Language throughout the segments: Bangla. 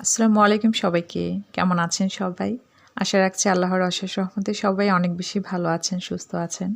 আসসালামু আলাইকুম সবাইকে। কেমন আছেন সবাই? আশা রাখছি আল্লাহর অশেষ রহমতে সবাই অনেক বেশি ভালো আছেন, সুস্থ আছেন।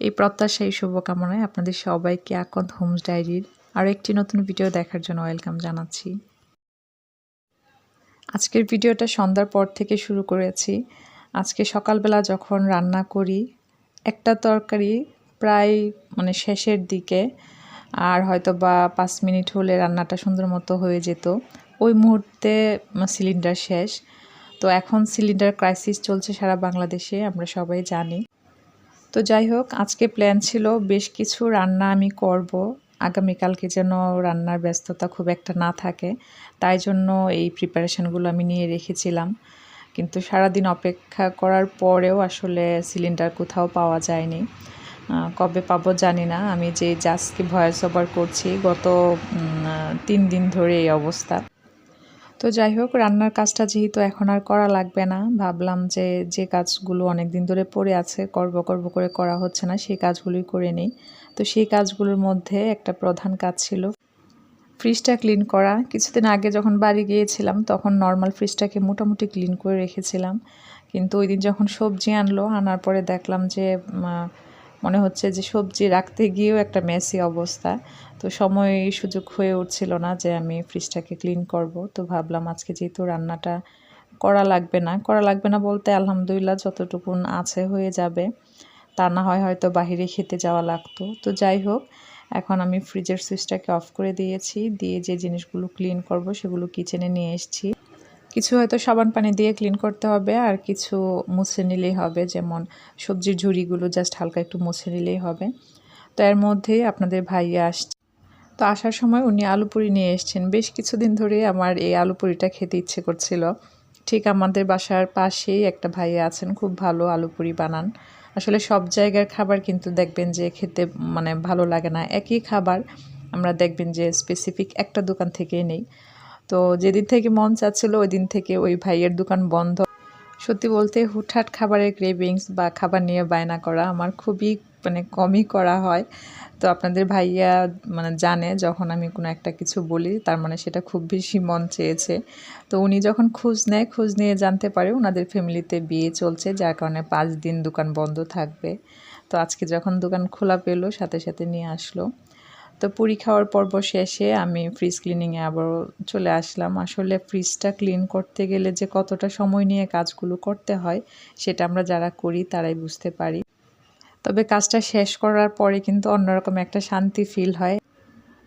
এই প্রত্যাশায় শুভকামনায় আপনাদের সবাইকে আকন্দ হোমস ডায়েরির আরও একটি নতুন ভিডিও দেখার জন্য ওয়েলকাম জানাচ্ছি। আজকের ভিডিওটা সন্ধ্যার পর থেকে শুরু করেছি। আজকে সকালবেলা যখন রান্না করি, একটা তরকারি প্রায় শেষের দিকে, আর হয়তো বা 5 মিনিট হলে রান্নাটা সুন্দর মতো হয়ে যেত। ওই মুহূর্তে সিলিন্ডার শেষ। তো এখন সিলিন্ডার ক্রাইসিস চলছে সারা বাংলাদেশে, আমরা সবাই জানি। তো যাই হোক, আজকে প্ল্যান ছিল বেশ কিছু রান্না আমি করব। আগামীকালকে যেন রান্নার ব্যস্ততা খুব একটা না থাকে, তাই জন্য এই প্রিপারেশনগুলো আমি নিয়ে রেখেছিলাম। কিন্তু সারাদিন অপেক্ষা করার পরেও আসলে সিলিন্ডার কোথাও পাওয়া যায়নি। কবে পাবো জানি না। আমি যে জাস্টকে ভয়েস ওভার করছি, গত 3 দিন ধরে এই অবস্থা। তো যাই হোক, রান্নার কাজটা যেহেতু এখন আর করা লাগবে না, ভাবলাম যে কাজগুলো অনেক দিন ধরে পড়ে আছে, করব করে করা হচ্ছে না, সেই কাজগুলোই করে নিই। তো সেই কাজগুলোর মধ্যে একটা প্রধান কাজ ছিল ফ্রিজটা ক্লিন করা। কিছুদিন আগে যখন বাড়ি গিয়েছিলাম তখন নর্মাল ফ্রিজটাকে মোটামুটি ক্লিন করে রেখেছিলাম, কিন্তু ওই দিন যখন সবজি আনার পরে দেখলাম যে মনে হচ্ছে যে সবজি রাখতে গিয়েও একটা মেসি অবস্থা। তো সময় সুযোগ হয়ে উঠছিল না যে আমি ফ্রিজটাকে ক্লিন করব। তো ভাবলাম আজকে যেহেতু রান্নাটা করা লাগবে না বলতে আলহামদুলিল্লাহ যতটুকুন আছে হয়ে যাবে। তা না হয় হয়তো বাহিরে খেতে যাওয়া লাগতো। তো যাই হোক, এখন আমি ফ্রিজের সুইচটাকে অফ করে দিয়েছি, দিয়ে যে জিনিসগুলো ক্লিন করব সেগুলো কিচেনে নিয়ে এসেছি। কিছু হয়তো সাবান পানি দিয়ে ক্লিন করতে হবে, আর কিছু মুছে নিলেই হবে, যেমন সবজির ঝুড়িগুলো জাস্ট হালকা একটু মুছে নিলেই হবে। তো এর মধ্যেই আপনাদের ভাইয়া আসছে। তো আসার সময় উনি আলু পুরি নিয়ে এসেছেন। বেশ কিছুদিন ধরে আমার এই আলু পুরিটা খেতে ইচ্ছে করছিল। ঠিক আমাদের বাসার পাশেই একটা ভাইয়া আছেন, খুব ভালো আলু পুরি বানান। আসলে সব জায়গার খাবার কিন্তু দেখবেন যে খেতে ভালো লাগে না। একই খাবার আমরা দেখবেন যে স্পেসিফিক একটা দোকান থেকেই নেই। তো যেদিন থেকে মন চাচ্ছিল ওই দিন থেকে ওই ভাইয়ের দোকান বন্ধ। সত্যি বলতে হুটহাট খাবারের ক্রেভিংস বা খাবার নিয়ে বায়না করা আমার খুবই কমই করা হয়। তো আপনাদের ভাইয়া জানে যখন আমি কোনো একটা কিছু বলি তার সেটা খুব বেশি মন চেয়েছে। তো উনি যখন খোঁজ নিয়ে জানতে পারে ওনাদের ফ্যামিলিতে বিয়ে চলছে, যার কারণে 5 দিন দোকান বন্ধ থাকবে। তো আজকে যখন দোকান খোলা পেল সাথে সাথে নিয়ে আসলো। তো পুরি খাওয়ার পর্ব শেষে আমি ফ্রিজ ক্লিনিংয়ে আবারও চলে আসলাম। আসলে ফ্রিজটা ক্লিন করতে গেলে যে কতটা সময় নিয়ে কাজগুলো করতে হয় সেটা আমরা যারা করি তারাই বুঝতে পারি। তবে কাজটা শেষ করার পরে কিন্তু অন্যরকম একটা শান্তি ফিল হয়।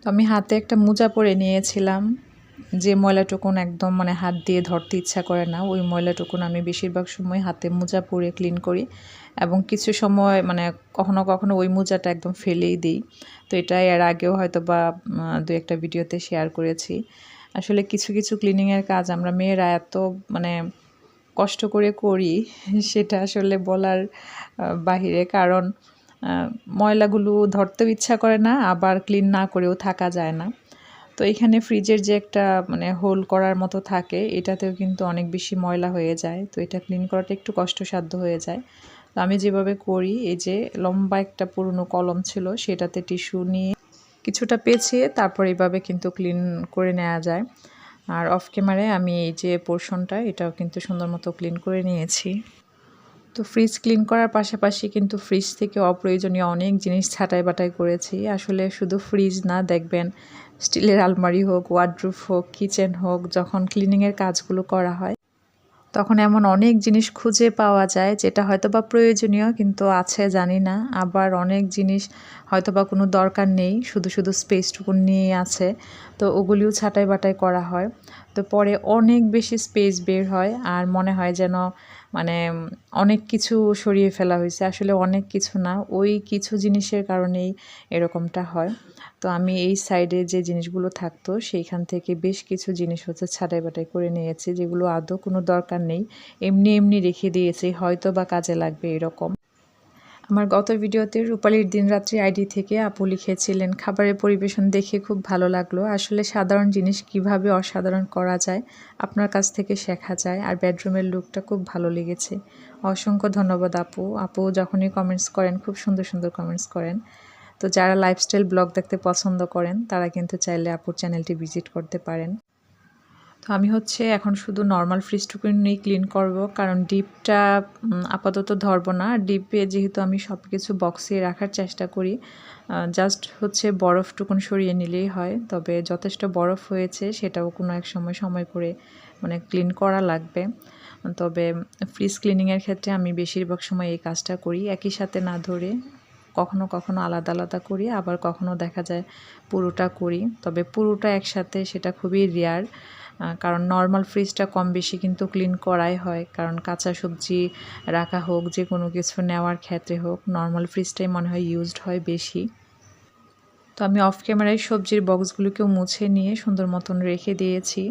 তো আমি হাতে একটা মোজা পরে নিয়েছিলাম, যে ময়লাটুকুন একদম হাত দিয়ে ধরতে ইচ্ছা করে না, ওই ময়লাটুকুন আমি বেশিরভাগ সময় হাতে মোজা পরে ক্লিন করি, এবং কিছু সময় কখনো কখনো ওই মোজাটা একদম ফেলেই দিই। তো এটা এর আগেও হয়তো বা 2-একটা ভিডিওতে শেয়ার করেছি। আসলে কিছু কিছু ক্লিনিংয়ের কাজ আমরা মেয়েরা এত কষ্ট করে করি, সেটা আসলে বলার বাহিরে। কারণ ময়লাগুলো ধরতেও ইচ্ছা করে না, আবার ক্লিন না করেও থাকা যায় না। তো এখানে ফ্রিজের যে একটা হোল করার মতো থাকে, এটাতেও কিন্তু অনেক বেশি ময়লা হয়ে যায়। তো এটা ক্লিন করাটা একটু কষ্টসাধ্য হয়ে যায়। তো আমি যেভাবে করি, এই যে লম্বা একটা পুরনো কলম ছিল সেটাতে টিস্যু নিয়ে কিছুটা পেঁচিয়ে তারপর এইভাবে কিন্তু ক্লিন করে নেওয়া যায়। আর অফ ক্যামেরায় আমি এই যে পোর্শনটা এটাও কিন্তু সুন্দর মতো ক্লিন করে নিয়েছি। তো ফ্রিজ ক্লিন করার পাশাপাশি কিন্তু ফ্রিজ থেকে অপ্রয়োজনীয় অনেক জিনিস ছাঁটাই বাটাই করেছি। আসলে শুধু ফ্রিজ না, দেখবেন স্টিলের আলমারি হোক, ওয়ার্ডরোব হোক, কিচেন হোক, যখন ক্লিনিংয়ের কাজগুলো করা হয় তখন এমন অনেক জিনিস খুঁজে পাওয়া যায় যেটা হয়তোবা প্রয়োজনীয় কিন্তু আছে জানি না। আবার অনেক জিনিস হয়তোবা কোনো দরকার নেই, শুধু শুধু স্পেসটুকু নিয়ে আছে। তো ওগুলিও ছাঁটাই বাটাই করা হয়। তো পরে অনেক বেশি স্পেস বের হয়, আর মনে হয় যেন মানে অনেক কিছু সরিয়ে ফেলা হয়েছে। আসলে অনেক কিছু না, ওই কিছু জিনিসের কারণেই এরকমটা হয়। তো আমি এই সাইডে যে জিনিসগুলো থাকতো সেইখান থেকে বেশ কিছু জিনিস হচ্ছে ছাঁটাই বাটাই করে নিয়েছি, যেগুলো আদৌ কোনো দরকার নেই, এমনি এমনি রেখে দিয়েছি, হয়তো বা কাজে লাগবে এরকম। আমার গত ভিডিওতে রূপালীর দিনরাত্রি আইডি থেকে আপু লিখেছিলেন খাবারের পরিবেশন দেখে খুব ভালো লাগলো। আসলে সাধারণ জিনিস কিভাবে অসাধারণ করা যায় আপনার কাছ থেকে শেখা যায়, আর বেডরুমের লুকটা খুব ভালো লেগেছে। অসংখ্য ধন্যবাদ আপু। আপু যখনই কমেন্টস করেন খুব সুন্দর সুন্দর কমেন্টস করেন। তো যারা লাইফস্টাইল ব্লগ দেখতে পছন্দ করেন তারা কিন্তু চাইলে আপুর চ্যানেলটি ভিজিট করতে পারেন। তো আমি হচ্ছে এখন শুধু নর্মাল ফ্রিজটুকুনি ক্লিন করব, কারণ ডিপটা আপাতত ধরবো না। ডিপে যেহেতু আমি সব কিছু বক্সে রাখার চেষ্টা করি, জাস্ট হচ্ছে বরফটুকুন সরিয়ে নিলেই হয়। তবে যথেষ্ট বরফ হয়েছে, সেটাও কোনো এক সময় করে মানে ক্লিন করা লাগবে। তবে ফ্রিজ ক্লিনিংয়ের ক্ষেত্রে আমি বেশিরভাগ সময় এই কাজটা করি, একই সাথে না ধরে কখনো কখনো আলাদা আলাদা করি, আবার কখনো দেখা যায় পুরোটা করি। তবে পুরোটা একসাথে সেটা খুবই রেয়ার, কারণ নর্মাল ফ্রিজটা কম বেশি কিন্তু ক্লিন করাই হয়, কারণ কাঁচা সবজি রাখা হোক, যে কোনো কিছু নেওয়ার ক্ষেত্রে হোক, নর্মাল ফ্রিজটাই মনে হয় ইউজড হয় বেশি। তো আমি অফ ক্যামেরায় সবজির বক্সগুলোকেও মুছে নিয়ে সুন্দর মতন রেখে দিয়েছি।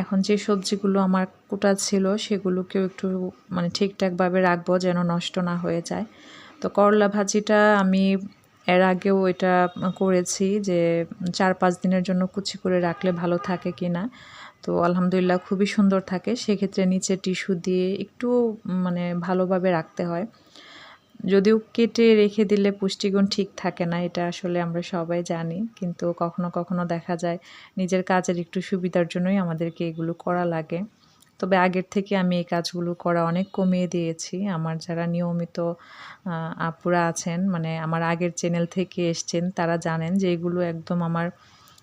এখন যে সবজিগুলো আমার কুটা ছিল সেগুলোকেও একটু মানে ঠিকঠাকভাবে রাখবো, যেন নষ্ট না হয়ে যায়। তো করলা ভাজিটা আমি এর আগেও এটা করেছি যে 4-5 দিনের জন্য কুচি করে রাখলে ভালো থাকে কিনা। তো আলহামদুলিল্লাহ খুবই সুন্দর থাকে। সেক্ষেত্রে নিচে টিস্যু দিয়ে একটু মানে ভালোভাবে রাখতে হয়। যদিও কেটে রেখে দিলে পুষ্টিগুণ ঠিক থাকে না, এটা আসলে আমরা সবাই জানি। কিন্তু কখনো কখনো দেখা যায় নিজের কাজের একটু সুবিধার জন্যই আমাদেরকে এগুলো করা লাগে। তবে আগের থেকে আমি এই কাজগুলো করা অনেক কমিয়ে দিয়েছি। আমার যারা নিয়মিত আপুরা আছেন, মানে আমার আগের চ্যানেল থেকে এসছেন, তারা জানেন যে এগুলো একদম আমার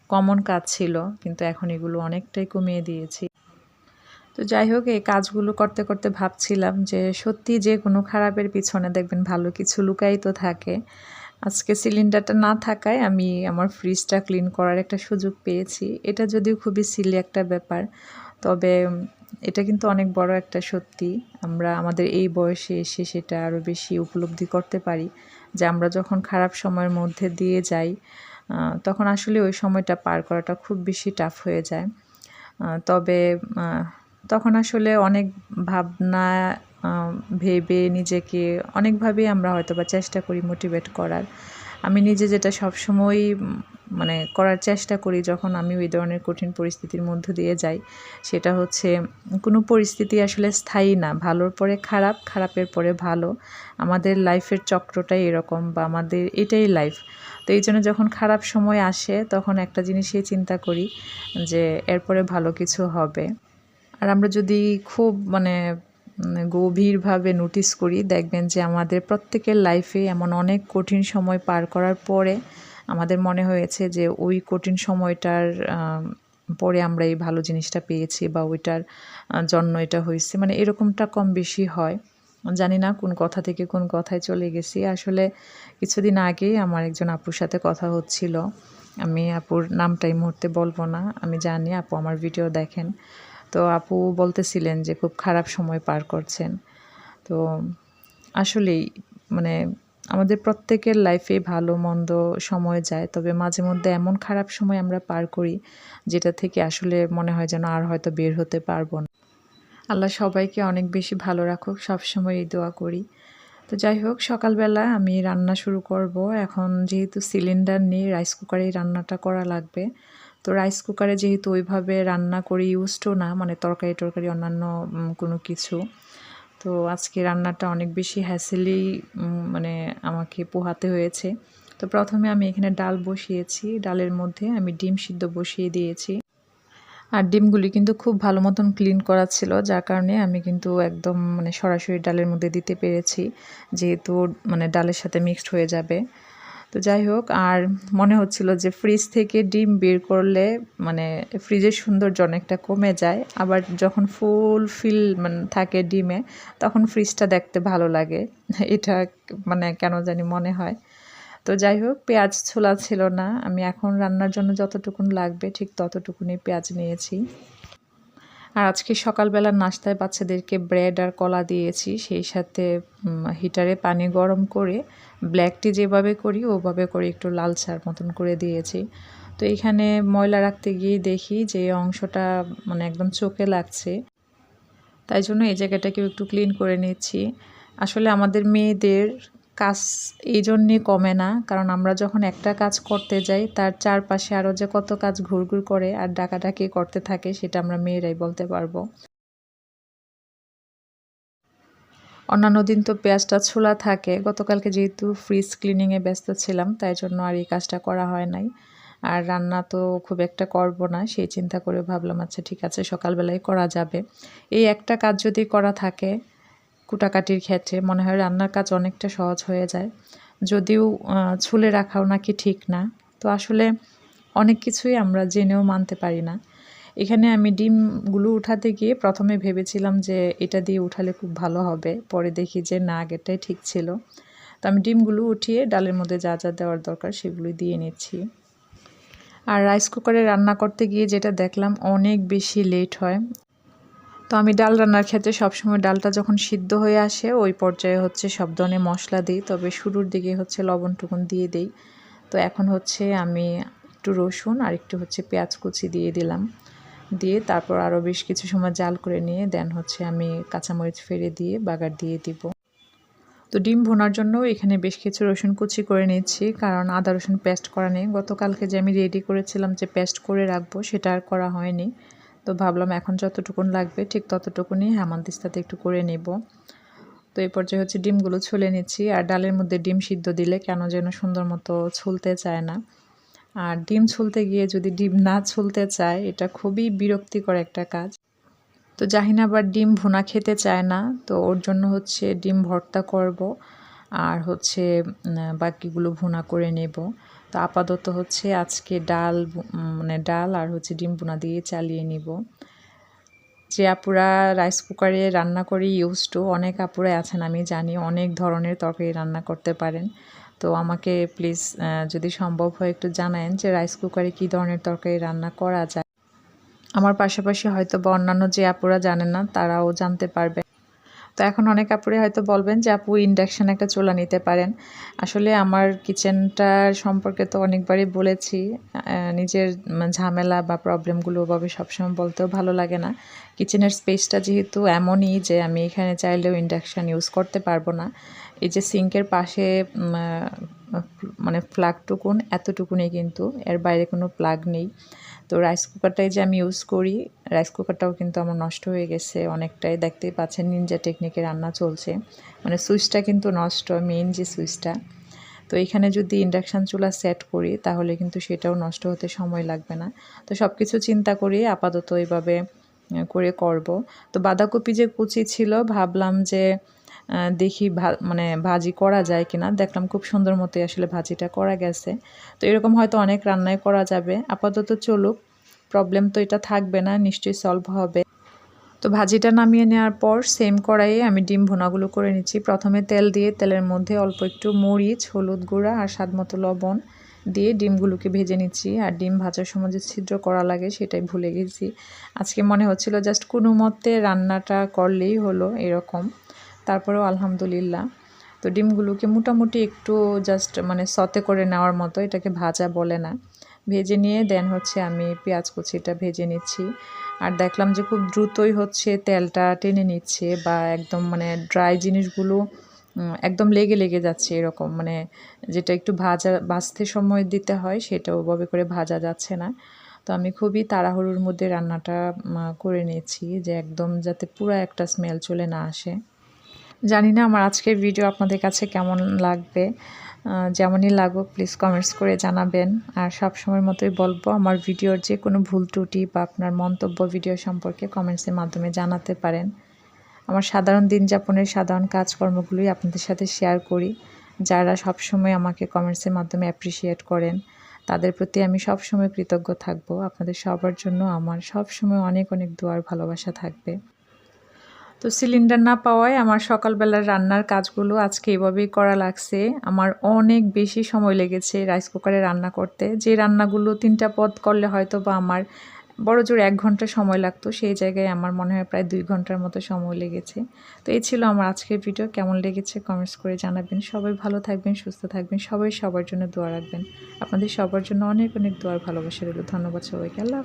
কমন কাজ ছিল, কিন্তু এখন এগুলো অনেকটাই কমিয়ে দিয়েছি। তো যাই হোক, এই কাজগুলো করতে করতে ভাবছিলাম যে সত্যি যে কোনো খারাপের পিছনে দেখবেন ভালো কিছু লুকায়িত থাকে। আজকে সিলিন্ডারটা না থাকায় আমি আমার ফ্রিজটা ক্লিন করার একটা সুযোগ পেয়েছি। এটা যদিও খুবই সিলি একটা ব্যাপার, তবে এটা কিন্তু অনেক বড় একটা সত্যি। আমরা আমাদের এই বয়সে এসে সেটা আরও বেশি উপলব্ধি করতে পারি যে আমরা যখন খারাপ সময়ের মধ্যে দিয়ে যাই, তখন আসলে ওই সময়টা পার করাটা খুব বেশি টাফ হয়ে যায়। তবে তখন আসলে অনেক ভাবনা ভেবে নিজেকে অনেকভাবেই আমরা হয়তোবা চেষ্টা করি মোটিভেট করার। আমি নিজে যেটা সবসময়ই মানে করার চেষ্টা করি যখন আমি ওই ধরনের কঠিন পরিস্থিতির মধ্য দিয়ে যাই, সেটা হচ্ছে কোনো পরিস্থিতি আসলে স্থায়ী না। ভালোর পরে খারাপ, খারাপের পরে ভালো। আমাদের লাইফের চক্রটাই এরকম, বা আমাদের এটাই লাইফ। তো এই জন্য যখন খারাপ সময় আসে তখন একটা জিনিসই চিন্তা করি যে এরপরে ভালো কিছু হবে। আর আমরা যদি খুব মানে গভীরভাবে নোটিস করি, দেখবেন যে আমাদের প্রত্যেকের লাইফে এমন অনেক কঠিন সময় পার করার পরে আমাদের মনে হয়েছে যে ওই কঠিন সময়টার পরে আমরা এই ভালো জিনিসটা পেয়েছি, বা ওইটার জন্য এটা হয়েছে, মানে এরকমটা কম বেশি হয়। জানি না কোন কথা থেকে কোন কথায় চলে গেছি। আসলে কিছুদিন আগেই আমার একজন আপুর সাথে কথা হচ্ছিল। আমি আপুর নামটা এই মুহূর্তে বলবো না, আমি জানি আপু আমার ভিডিও দেখেন। তো আপু বলতেছিলেন যে খুব খারাপ সময় পার করছেন। তো আসলেই মানে আমাদের প্রত্যেকের লাইফে ভালো মন্দ সময় যায়, তবে মাঝে মধ্যে এমন খারাপ সময় আমরা পার করি যেটা থেকে আসলে মনে হয় যেন আর হয়তো বের হতে পারবো না। আল্লাহ সবাইকে অনেক বেশি ভালো রাখুক, সবসময় এই দোয়া করি। তো যাই হোক, সকালবেলা আমি রান্না শুরু করব। এখন যেহেতু সিলিন্ডার নেই, রাইস কুকারেই রান্নাটা করা লাগবে। তো রাইস কুকারে যেহেতু ওইভাবে রান্না করি ইউজড না, মানে তরকারি অন্যান্য কোনো কিছু, তো আজকে রান্নাটা অনেক বেশি হ্যাসেলি মানে আমাকে পোহাতে হয়েছে। তো প্রথমে আমি এখানে ডাল বসিয়েছি, ডালের মধ্যে আমি ডিম সিদ্ধ বসিয়ে দিয়েছি। আর ডিমগুলি কিন্তু খুব ভালো মতন ক্লিন করা ছিল, যার কারণে আমি কিন্তু একদম মানে সরাসরি ডালের মধ্যে দিতে পেরেছি, যেহেতু মানে ডালের সাথে মিক্সড হয়ে যাবে। তো যাই হোক, আর মনে হচ্ছিল যে ফ্রিজ থেকে ডিম বের করলে মানে ফ্রিজের সৌন্দর্য অনেকটা কমে যায়, আবার যখন ফুল ফিল মানে থাকে ডিমে, তখন ফ্রিজটা দেখতে ভালো লাগে। এটা মানে কেন জানি মনে হয়। তো যাই হোক, পেঁয়াজ ছোলা ছিল না। আমি এখন রান্নার জন্য যতটুকুন লাগবে ঠিক ততটুকুনি পেঁয়াজ নিয়েছি। আর আজকে সকালবেলার নাস্তায় বাচ্চাদেরকে ব্রেড আর কলা দিয়েছি, সেই সাথে হিটারে পানি গরম করে ব্ল্যাক টি যেভাবে করি ওভাবে করে একটু লাল চার মতন করে দিয়েছি। তো এখানে ময়লা রাখতে গিয়ে দেখি যে অংশটা মানে একদম চোখে লাগছে, তাই জন্য এই জায়গাটাকেও একটু ক্লিন করে নিচ্ছি। আসলে আমাদের মেয়েদের কাজ এই জন্যে কমে না, কারণ আমরা যখন একটা কাজ করতে যাই তার চারপাশে আরও যে কত কাজ ঘুরঘুর করে আর ডাকাডাকি করতে থাকে, সেটা আমরা মেয়েরাই বলতে পারবো। অন্যান্য দিন তো পেঁয়াজটা ছোলা থাকে, গতকালকে যেহেতু ফ্রিজ ক্লিনিংয়ে ব্যস্ত ছিলাম তাই জন্য আর এই কাজটা করা হয় নাই। আর রান্না তো খুব একটা করব না, সেই চিন্তা করে ভাবলাম আচ্ছা ঠিক আছে সকালবেলায় করা যাবে। এই একটা কাজ যদি করা থাকে কুটাকাটির ক্ষেত্রে মনে হয় রান্নার কাজ অনেকটা সহজ হয়ে যায়। যদিও ছুলে রাখাও নাকি ঠিক না, তো আসলে অনেক কিছুই আমরা জেনেও মানতে পারি না। এখানে আমি ডিমগুলো উঠাতে গিয়ে প্রথমে ভেবেছিলাম যে এটা দিয়ে উঠালে খুব ভালো হবে, পরে দেখি যে না আগেরটাই ঠিক ছিল। তো আমি ডিমগুলো উঠিয়ে ডালের মধ্যে যা যা দেওয়ার দরকার সেগুলো দিয়ে নিচ্ছি। আর রাইস কুকারে রান্না করতে গিয়ে যেটা দেখলাম অনেক বেশি লেট হয়। তো আমি ডাল রান্নার ক্ষেত্রে সবসময় ডালটা যখন সিদ্ধ হয়ে আসে ওই পর্যায়ে হচ্ছে সব ধরনের মশলা দিই, তবে শুরুর দিকে হচ্ছে লবণ টুকুন দিয়ে দিই। তো এখন হচ্ছে আমি একটু রসুন আর একটু হচ্ছে পেঁয়াজ কুচি দিয়ে দিলাম, দিয়ে তারপর আরও বেশ কিছু সময় জাল করে নিয়ে দেন হচ্ছে আমি কাঁচামরিচ ফেলে দিয়ে বাগার দিয়ে দিব। তো ডিম ভুনার জন্য এখানে বেশ কিছু রসুন কুচি করে নিচ্ছি, কারণ আদা রসুন পেস্ট করা নেই। গতকালকে যে আমি রেডি করেছিলাম যে পেস্ট করে রাখবো সেটা আর করা হয়নি, তো ভাবলাম এখন যতটুকুন লাগবে ঠিক ততটুকুনি হামানদিস্তাতে একটু করে নেব। তো এই পর্যায়ে হচ্ছে ডিমগুলো ছুলে নিচ্ছি। আর ডালের মধ্যে ডিম সিদ্ধ দিলে কেন যেন সুন্দর মতো ছুলতে চায় না, আর ডিম ছুলতে গিয়ে যদি ডিম না ছুলতে চায় এটা খুবই বিরক্তিকর একটা কাজ। তো জাহিন আবার ডিম ভুনা খেতে চায় না, তো ওর জন্য হচ্ছে ডিম ভর্তা করব আর হচ্ছে বাকিগুলো ভুনা করে নেব। তো আপাতত হচ্ছে আজকে ডাল আর হচ্ছে ডিম ভুনা দিয়ে চালিয়ে নিব। যে আপুরা রাইস কুকারে রান্না করে অনেক আপুরা আছেন আমি জানি, অনেক ধরনের তরকারি রান্না করতে পারেন। তো আমাকে প্লিজ যদি সম্ভব হয় একটু জানায়েন যে রাইস কুকারে কী ধরনের তরকারি রান্না করা যায়। আমার পাশাপাশি হয়তো বা অন্যান্য যে আপুরা জানেন না তারাও জানতে পারবে। তো এখন অনেক আপুরে হয়তো বলবেন যে আপু ইন্ডাকশান একটা চুলা নিতে পারেন। আসলে আমার কিচেনটার সম্পর্কে তো অনেকবারই বলেছি, নিজের ঝামেলা বা প্রবলেমগুলো ওভাবে সবসময় বলতেও ভালো লাগে না। কিচেনের স্পেসটা যেহেতু এমনই যে আমি এখানে চাইলেও ইন্ডাকশান ইউজ করতে পারবো না। এই যে সিঙ্কের পাশে মানে প্লাগটুকুন এতটুকুনি, কিন্তু এর বাইরে কোনো প্লাগ নেই। তো রাইস কুকারটাই যে আমি ইউজ করি, রাইস কুকারটাও কিন্তু আমার নষ্ট হয়ে গেছে অনেকটাই, দেখতেই পাচ্ছেন নিনজা টেকনিকে রান্না চলছে, মানে সুইচটা কিন্তু নষ্ট, মেইন যে সুইচটা। তো এখানে যদি ইন্ডাকশান চুলা সেট করি তাহলে কিন্তু সেটাও নষ্ট হতে সময় লাগবে না। তো সব কিছু চিন্তা করি আপাতত এইভাবে করে করব। তো বাঁধাকপি যে কুচি ছিল ভাবলাম যে দেখি মানে ভাজি করা যায় কিনা, দেখলাম খুব সুন্দর মতোই আসলে ভাজিটা করা গেছে। তো এরকম হয়তো অনেক রান্নাই করা যাবে, আপাতত চলুক, প্রবলেম তো এটা থাকবে না, নিশ্চয়ই সলভ হবে। তো ভাজিটা নামিয়ে নেওয়ার পর সেম কড়াইয়ে আমি ডিম ভুনাগুলো করে নিচ্ছি। প্রথমে তেল দিয়ে তেলের মধ্যে অল্প একটু মরিচ, হলুদ গুঁড়া আর স্বাদমতো লবণ দিয়ে ডিমগুলোকে ভেজে নিচ্ছি। আর ডিম ভাজার সময় যে ছিদ্র করা লাগে সেটাই ভুলে গেছি। আজকে মনে হচ্ছিল জাস্ট কোনো মতে রান্নাটা করলেই হলো এরকম, তারপরেও আলহামদুলিল্লাহ। তো ডিমগুলোকে মোটামুটি একটু জাস্ট মানে সতে করে নেওয়ার মতো, এটাকে ভাজা বলে না, ভেজে নিয়ে দেন হচ্ছে আমি পেঁয়াজ কুচিটা ভেজে নিচ্ছি। আর দেখলাম যে খুব দ্রুতই হচ্ছে তেলটা টেনে নিচ্ছে, বা একদম মানে ড্রাই জিনিসগুলো একদম লেগে লেগে যাচ্ছে এরকম, মানে যেটা একটু ভাজতে সময় দিতে হয় সেটা ওভাবে করে ভাজা যাচ্ছে না। তো আমি খুবই তাড়াহুড়োর মধ্যে রান্নাটা করে নিয়েছি যে একদম যাতে পুরো একটা স্মেল চলে না আসে। জানি না আমার আজকের ভিডিও আপনাদের কাছে কেমন লাগবে, যেমনই লাগুক প্লিজ কমেন্টস করে জানাবেন। আর সবসময়ের মতোই বলবো আমার ভিডিওর যে কোনো ভুল ত্রুটি বা আপনার মন্তব্য ভিডিও সম্পর্কে কমেন্টসের মাধ্যমে জানাতে পারেন। আমার সাধারণ দিন যাপনের সাধারণ কাজকর্মগুলোই আপনাদের সাথে শেয়ার করি। যারা সবসময় আমাকে কমেন্টসের মাধ্যমে অ্যাপ্রিসিয়েট করেন তাদের প্রতি আমি সবসময় কৃতজ্ঞ থাকব। আপনাদের সবার জন্য আমার সবসময় অনেক অনেক দোয়ার ভালোবাসা থাকবে। তো সিলিন্ডার না পাওয়ায় আমার সকালবেলার রান্নার কাজগুলো আজকে এভাবেই করা লাগছে। আমার অনেক বেশি সময় লেগেছে রাইস কুকারে রান্না করতে। যে রান্নাগুলো ৩টা পদ করলে হয়তো বা আমার বড়জোর ১ ঘন্টা সময় লাগতো, সেই জায়গায় আমার মনে হয় প্রায় ২ ঘন্টার মতো সময় লেগেছে। তো এই ছিল আমার আজকের ভিডিও, কেমন লেগেছে কমেন্টস করে জানাবেন। সবাই ভালো থাকবেন, সুস্থ থাকবেন, সবাই সবার জন্য দোয়া রাখবেন। আপনাদের সবার জন্য অনেক অনেক দোয়ার ভালোবাসা রইল। ধন্যবাদ সবাইকে। আল্লাহ।